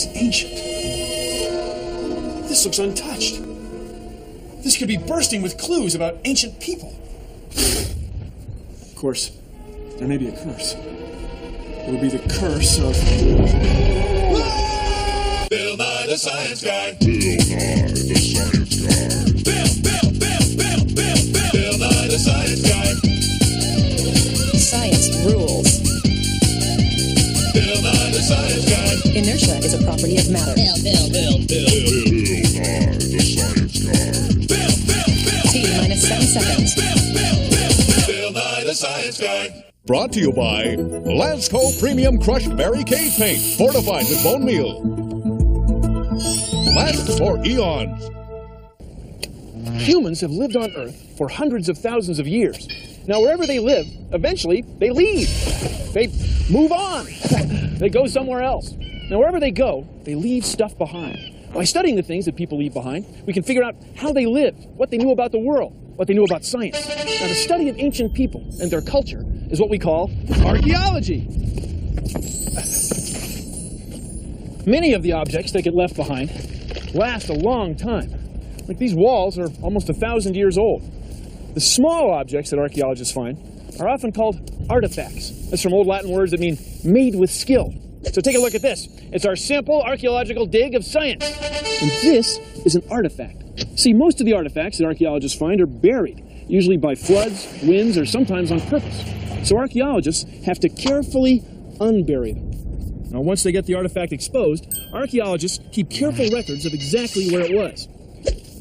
It's ancient. This looks untouched. This could be bursting with clues about ancient people. Of course, there may be a curse. It would be the curse of... Bill Nye the Science Guy. Bill Nye the Science Guy. Bill Nye the Science Guy. Science rules. Bill Nye the Science Guy. Inertia is a property of matter. Bill Nye the Science Guy. T minus 7 seconds. Bill Nye the Science Guy. Brought to you by Lasco Premium Crushed Berry Cave Paint, fortified with bone meal. Lasts for eons. Humans have lived on Earth for hundreds of thousands of years. Now, wherever they live, eventually they leave. They move on. They go somewhere else. Now, wherever they go, they leave stuff behind. By studying the things that people leave behind, we can figure out how they lived, what they knew about the world, what they knew about science. Now, the study of ancient people and their culture is what we call archaeology. Many of the objects that get left behind last a long time. Like these walls are almost 1,000 years old. The small objects that archaeologists find are often called artifacts. That's from old Latin words that mean made with skill. So take a look at this. It's our simple archaeological dig of science. And this is an artifact. See, most of the artifacts that archaeologists find are buried, usually by floods, winds, or sometimes on purpose. So archaeologists have to carefully unbury them. Now, once they get the artifact exposed, archaeologists keep careful records of exactly where it was.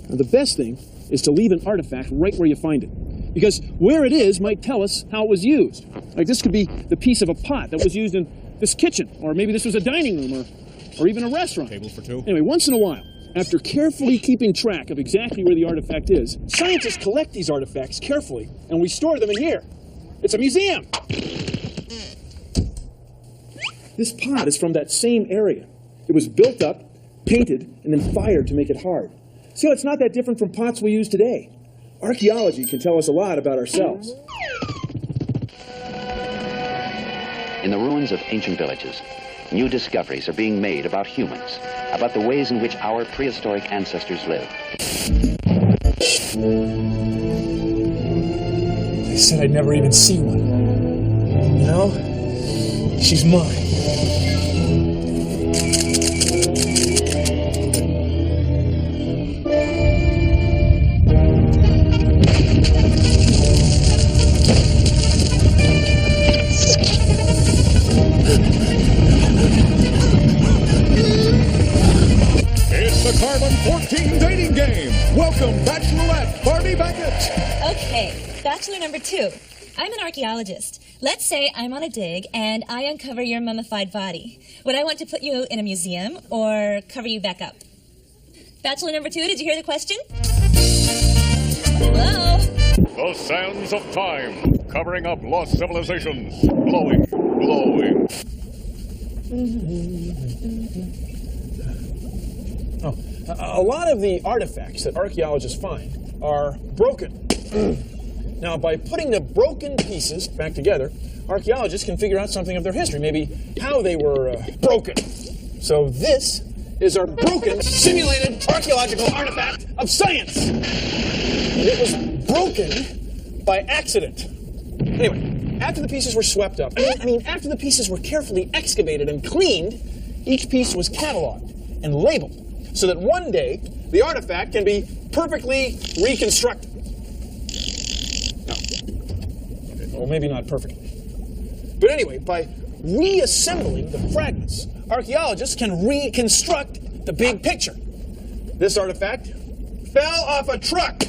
Now, the best thing is to leave an artifact right where you find it, because where it is might tell us how it was used. Like this could be the piece of a pot that was used in this kitchen, or maybe this was a dining room, or even a restaurant. Table for two. Anyway, once in a while, after carefully keeping track of exactly where the artifact is, scientists collect these artifacts carefully, and we store them in here. It's a museum. This pot is from that same area. It was built up, painted, and then fired to make it hard. See how it's not that different from pots we use today. Archaeology can tell us a lot about ourselves. In the ruins of ancient villages, new discoveries are being made about humans, about the ways in which our prehistoric ancestors lived. They said I'd never even see one. You know, she's mine. Carbon 14 dating game. Welcome, Bachelorette Barbie Beckett. Okay, Bachelor number 2. I'm an archaeologist. Let's say I'm on a dig and I uncover your mummified body. Would I want to put you in a museum or cover you back up? Bachelor number 2, did you hear the question? Hello? The sands of time, covering up lost civilizations. Glowing, glowing. Oh, a lot of the artifacts that archaeologists find are broken. Now, by putting the broken pieces back together, archaeologists can figure out something of their history, maybe how they were broken. So this is our broken, simulated archaeological artifact of science. And it was broken by accident. Anyway, after the pieces were swept up, after the pieces were carefully excavated and cleaned, each piece was cataloged and labeled, so that one day the artifact can be perfectly reconstructed. No. Well, maybe not perfectly. But anyway, by reassembling the fragments, archaeologists can reconstruct the big picture. This artifact fell off a truck.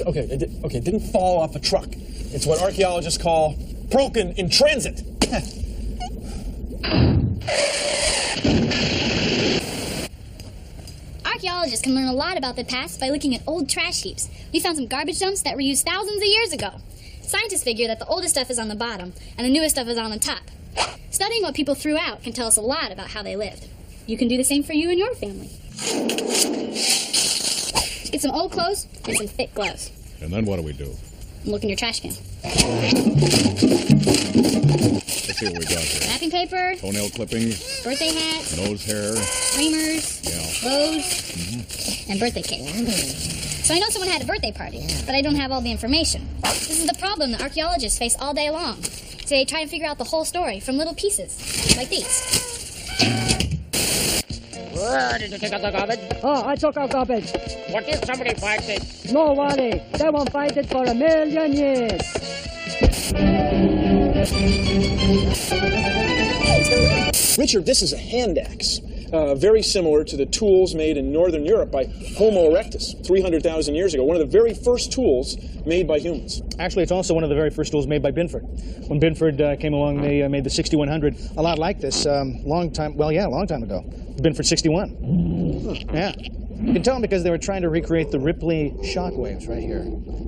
Okay, it didn't fall off a truck. It's what archaeologists call broken in transit. Archaeologists can learn a lot about the past by looking at old trash heaps. We found some garbage dumps that were used thousands of years ago. Scientists figure that the oldest stuff is on the bottom and the newest stuff is on the top. Studying what people threw out can tell us a lot about how they lived. You can do the same for you and your family. Get some old clothes and some thick gloves. And then what do we do? Look in your trash can. Let's see what we got here. Wrapping paper, Toenail clippings, birthday hats, nose hair. streamers, Yeah. bows, and birthday cake. So I know someone had a birthday party, but I don't have all the information. This is the problem that archaeologists face all day long. So they try to figure out the whole story from little pieces, like these. Did you take out the garbage? Oh, I took out garbage. What if somebody finds it? No worry, they won't find it for a million years. Richard, this is a hand axe. Very similar to the tools made in Northern Europe by Homo erectus 300,000 years ago. One of the very first tools made by humans. Actually, it's also one of the very first tools made by Binford. When Binford came along, they made the 6100, a lot like this, long time ago. Binford 61. Huh. Yeah. You can tell them because they were trying to recreate the Ripley shock waves right here.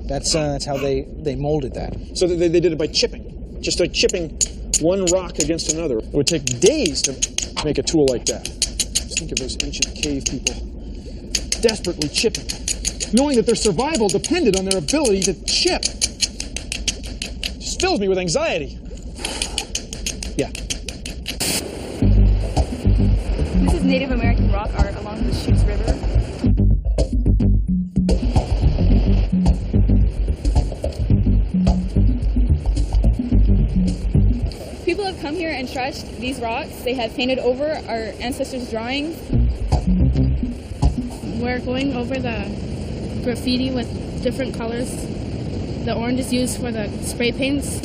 That's how they molded that. So they did it by chipping. Just like chipping one rock against another. It would take days to make a tool like that. Just think of those ancient cave people desperately chipping, knowing that their survival depended on their ability to chip. Just fills me with anxiety. Yeah. This is Native American rock art along the Chutes River. People have come here and trashed these rocks. They have painted over our ancestors' drawings. We're going over the graffiti with different colors. The orange is used for the spray paints.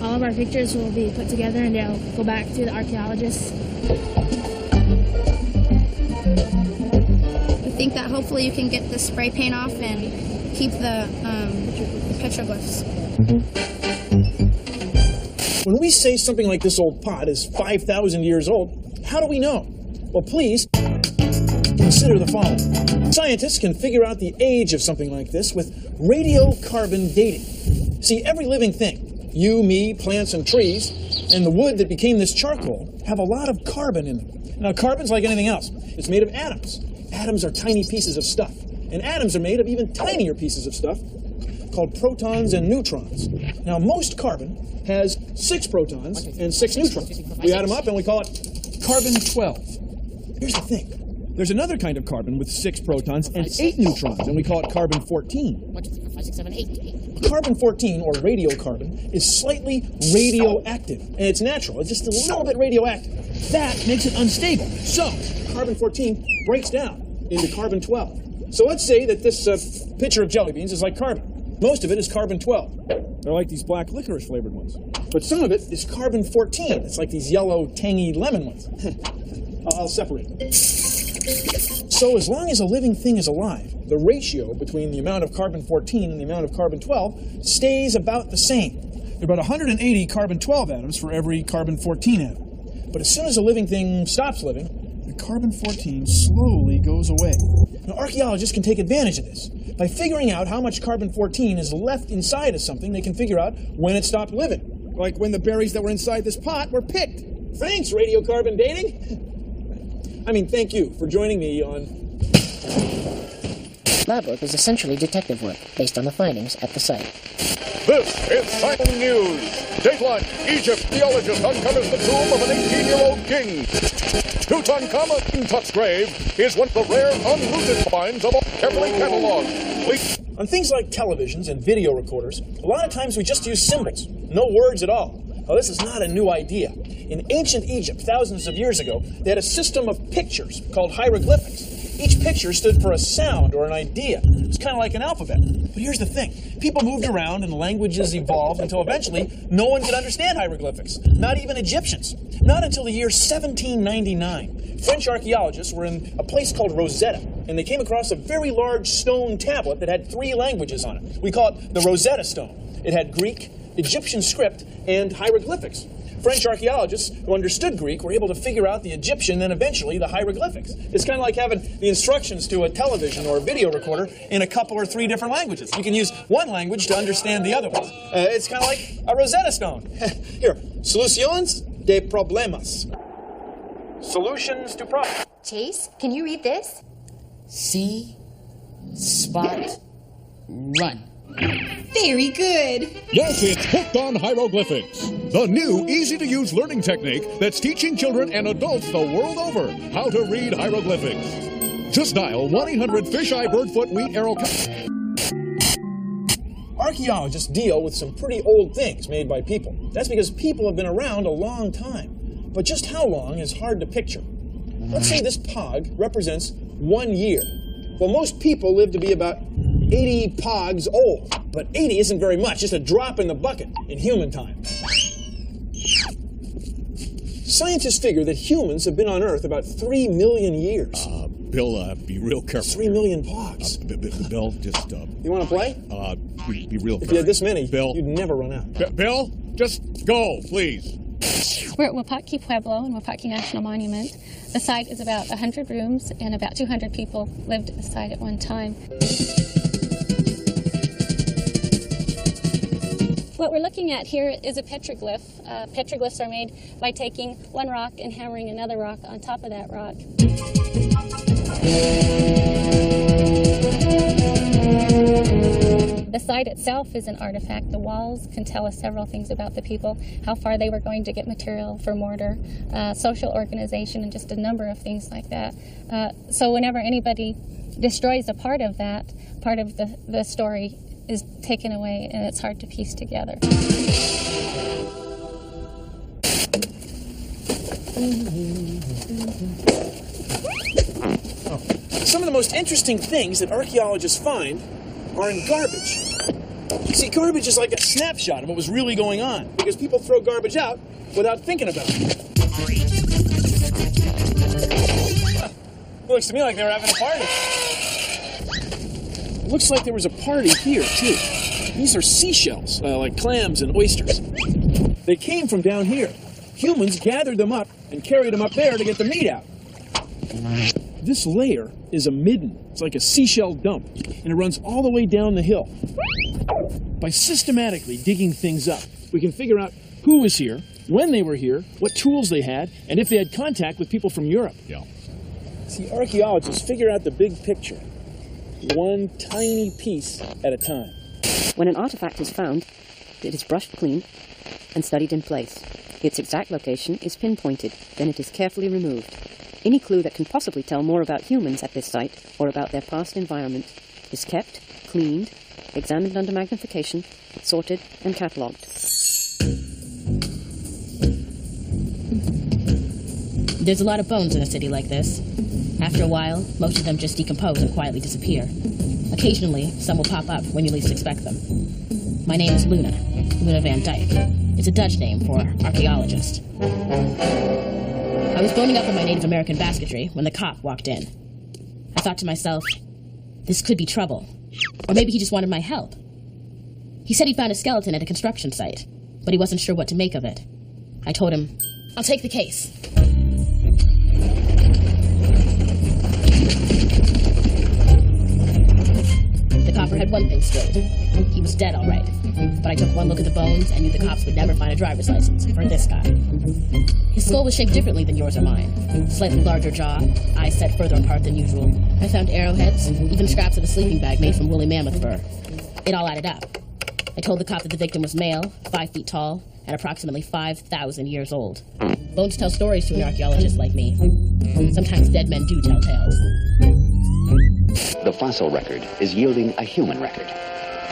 All of our pictures will be put together and they'll go back to the archaeologists. We think that hopefully you can get the spray paint off and keep the petroglyphs. When we say something like this old pot is 5,000 years old, how do we know? Well, please consider the following. Scientists can figure out the age of something like this with radiocarbon dating. See, every living thing, you, me, plants, and trees, and the wood that became this charcoal have a lot of carbon in them. Now, carbon's like anything else. It's made of atoms. Atoms are tiny pieces of stuff. And atoms are made of even tinier pieces of stuff called protons and neutrons. Now, most carbon has 6 protons and 6 neutrons. We add them up and we call it carbon-12. Here's the thing. There's another kind of carbon with 6 protons and 8 neutrons, and we call it carbon-14. Carbon-14, or radiocarbon, is slightly radioactive, and it's natural. It's just a little bit radioactive. That makes it unstable. So, carbon-14 breaks down into carbon-12. So let's say that this pitcher of jelly beans is like carbon. Most of it is carbon-12. They're like these black licorice flavored ones. But some of it is carbon-14. It's like these yellow, tangy lemon ones. I'll separate them. So as long as a living thing is alive, the ratio between the amount of carbon-14 and the amount of carbon-12 stays about the same. There are about 180 carbon-12 atoms for every carbon-14 atom. But as soon as a living thing stops living, the carbon-14 slowly goes away. Now, archaeologists can take advantage of this. By figuring out how much carbon-14 is left inside of something, they can figure out when it stopped living. Like when the berries that were inside this pot were picked. Thanks, radiocarbon dating. I mean, thank you for joining me on... Lab work is essentially detective work, based on the findings at the site. This is Simon News. Dateline, Egypt. Archaeologist uncovers the tomb of an 18-year-old king. Tutankhamun's grave is one of the rare unlooted finds of all carefully cataloged. On things like televisions and video recorders, a lot of times we just use symbols, no words at all. Well, this is not a new idea. In ancient Egypt, thousands of years ago, they had a system of pictures called hieroglyphics. Each picture stood for a sound or an idea. It's kind of like an alphabet. But here's the thing. People moved around and languages evolved until eventually no one could understand hieroglyphics, not even Egyptians. Not until the year 1799. French archaeologists were in a place called Rosetta, and they came across a very large stone tablet that had 3 languages on it. We call it the Rosetta Stone. It had Greek, Egyptian script, and hieroglyphics. French archaeologists who understood Greek were able to figure out the Egyptian and eventually the hieroglyphics. It's kind of like having the instructions to a television or a video recorder in a couple or 3 different languages. You can use one language to understand the other ones. It's kind of like a Rosetta Stone. Here, soluciones de problemas. Solutions to problems. Chase, can you read this? See, spot, run. Very good. Yes, it's Hooked on Hieroglyphics, the new, easy-to-use learning technique that's teaching children and adults the world over how to read hieroglyphics. Just dial 1-800-FISH-EYE-BIRD-FOOT-WHEAT-ARROW. Archaeologists deal with some pretty old things made by people. That's because people have been around a long time. But just how long is hard to picture. Let's say this pog represents 1 year. Well, most people live to be about 80 pogs old. But 80 isn't very much, just a drop in the bucket in human time. Scientists figure that humans have been on Earth about 3 million years. Bill, be real careful. 3 million pogs. Bill, just... You want to play? Be real careful. If you had this many, Bill, you'd never run out. Bill, just go, please. We're at Wapaki Pueblo and Wapaki National Monument. The site is about 100 rooms and about 200 people lived at the site at one time. What we're looking at here is a petroglyph. Petroglyphs are made by taking one rock and hammering another rock on top of that rock. The site itself is an artifact. The walls can tell us several things about the people, how far they were going to get material for mortar, social organization, and just a number of things like that. So whenever anybody destroys a part of that, part of the story is taken away and it's hard to piece together. Some of the most interesting things that archaeologists find are in garbage. You see, garbage is like a snapshot of what was really going on, because people throw garbage out without thinking about it. Looks to me like they were having a party. Looks like there was a party here, too. These are seashells, like clams and oysters. They came from down here. Humans gathered them up and carried them up there to get the meat out. This layer is a midden. It's like a seashell dump, and it runs all the way down the hill. By systematically digging things up, we can figure out who was here, when they were here, what tools they had, and if they had contact with people from Europe. Yeah. See, archaeologists figure out the big picture, one tiny piece at a time. When an artifact is found, it is brushed clean and studied in place. Its exact location is pinpointed, then it is carefully removed. Any clue that can possibly tell more about humans at this site or about their past environment is kept, cleaned, examined under magnification, sorted, and catalogued. There's a lot of bones in a city like this. After a while, most of them just decompose and quietly disappear. Occasionally, some will pop up when you least expect them. My name is Luna Van Dyke. It's a Dutch name for archaeologist. I was boning up on my Native American basketry when the cop walked in. I thought to myself, this could be trouble. Or maybe he just wanted my help. He said he found a skeleton at a construction site, but he wasn't sure what to make of it. I told him, I'll take the case. The copper had one thing straight. He was dead, all right. But I took one look at the bones and knew the cops would never find a driver's license for this guy. His skull was shaped differently than yours or mine. Slightly larger jaw, eyes set further apart than usual. I found arrowheads, even scraps of a sleeping bag made from woolly mammoth fur. It all added up. I told the cop that the victim was male, 5 feet tall, and approximately 5,000 years old. Bones tell stories to an archaeologist like me. Sometimes dead men do tell tales. The fossil record is yielding a human record.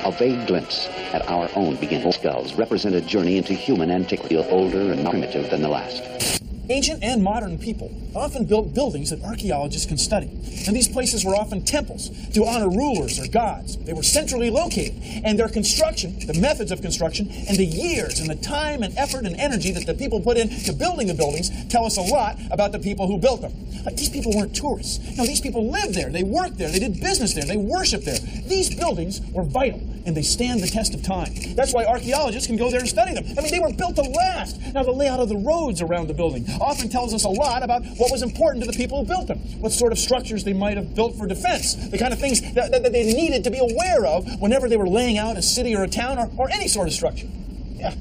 A vague glimpse at our own beginning skulls represent a journey into human antiquity, older and more primitive than the last. Ancient and modern people often built buildings that archaeologists can study. And these places were often temples to honor rulers or gods. They were centrally located, and their construction, the methods of construction, and the years and the time and effort and energy that the people put into building the buildings tell us a lot about the people who built them. These people weren't tourists. No, these people lived there, they worked there, they did business there, they worshiped there. These buildings were vital, and they stand the test of time. That's why archaeologists can go there and study them. I mean, they were built to last. Now, the layout of the roads around the building often tells us a lot about what was important to the people who built them, what sort of structures they might have built for defense, the kind of things that they needed to be aware of whenever they were laying out a city or a town or any sort of structure. Yeah.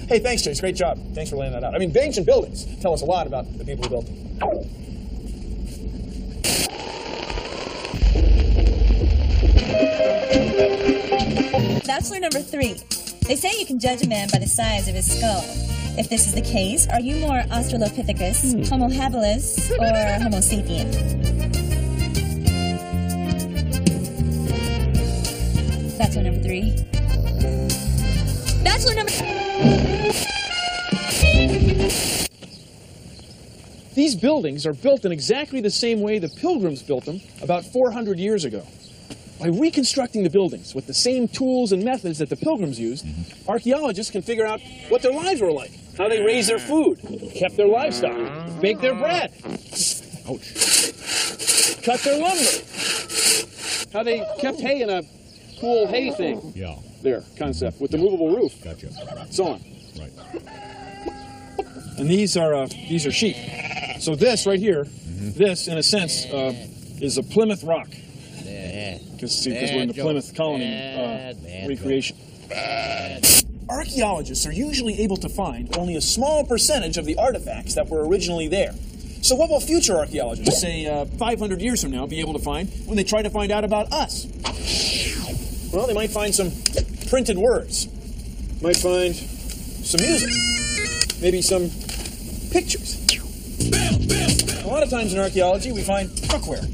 Hey, thanks, Chase. Great job. Thanks for laying that out. I mean, ancient buildings tell us a lot about the people who built them. Bachelor number 3. They say you can judge a man by the size of his skull. If this is the case, are you more Australopithecus, Homo habilis, or Homo sapien? Bachelor number 3. Bachelor number... These buildings are built in exactly the same way the Pilgrims built them about 400 years ago. By reconstructing the buildings with the same tools and methods that the Pilgrims used, archaeologists can figure out what their lives were like, how they raised their food, kept their livestock, baked their bread, cut their lumber, how they kept hay in a cool hay thing. Yeah. There, concept, with the movable roof. Gotcha. So on. Right. And these are sheep. So this right here, this in a sense is a Plymouth Rock. Because we're in the Plymouth colony recreation. Archaeologists are usually able to find only a small percentage of the artifacts that were originally there. So what will future archaeologists, say 500 years from now, be able to find when they try to find out about us? Well, they might find some printed words. Might find some music. Maybe some pictures. A lot of times in archaeology, we find cookware.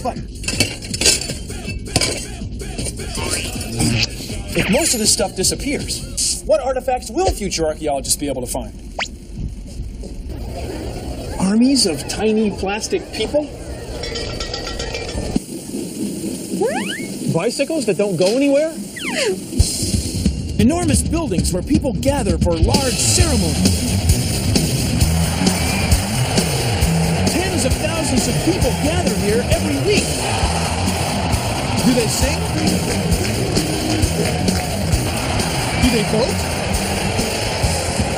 But if most of this stuff disappears, what artifacts will future archaeologists be able to find? Armies of tiny plastic people? Bicycles that don't go anywhere? Enormous buildings where people gather for large ceremonies. Tens of thousands of people gather here every week. Do they sing? Do they vote?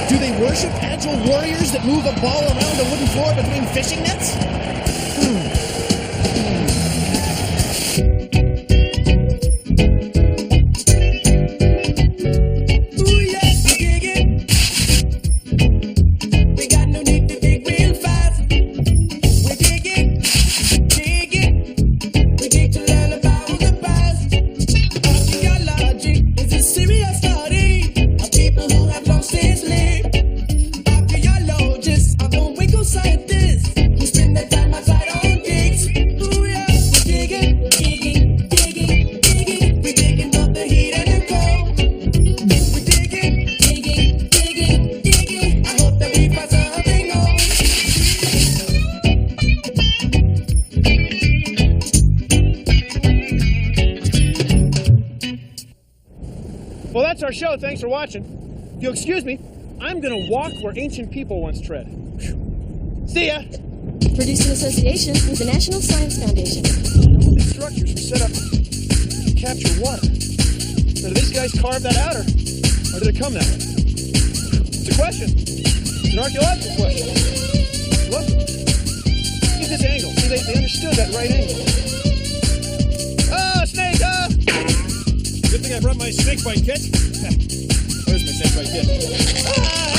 Do they worship agile warriors that move a ball around a wooden floor between fishing nets? Well, that's our show. Thanks for watching. If you'll excuse me, I'm going to walk where ancient people once tread. See ya! Produced in association with the National Science Foundation. All these structures were set up to capture water. Now, did these guys carve that out, or did it come that way? It's a question. It's an archaeological question. Look. See this angle. See, they understood that right angle. Oh, snake! Good thing I brought my snake bite kit. Where's my snake bite kit? Ah!